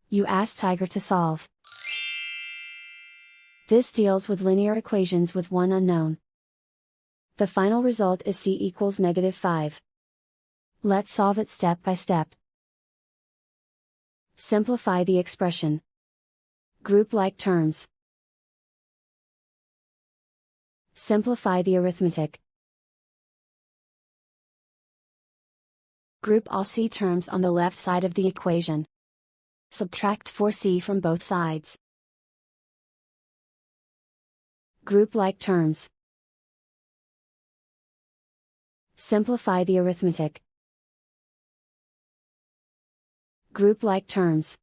You ask Tiger to solve. This deals with linear equations with one unknown. The final result is c equals -5. Let's solve it step by step. Simplify the expression. Group like terms. Simplify the arithmetic. Group all c terms on the left side of the equation. Subtract 4c from both sides. Group like terms. Simplify the arithmetic. Group like terms.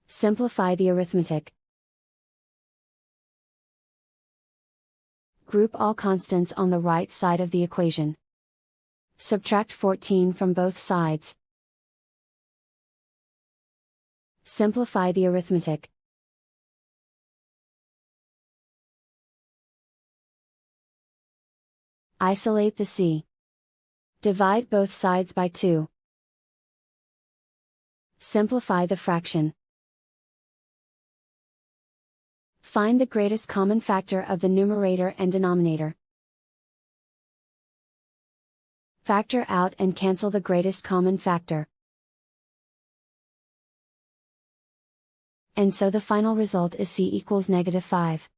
Simplify the arithmetic. Group all constants on the right side of the equation. Subtract 14 from both sides. Simplify the arithmetic. Isolate the c. Divide both sides by 2. Simplify the fraction. Find the greatest common factor of the numerator and denominator. Factor out and cancel the greatest common factor. And so the final result is c equals -5.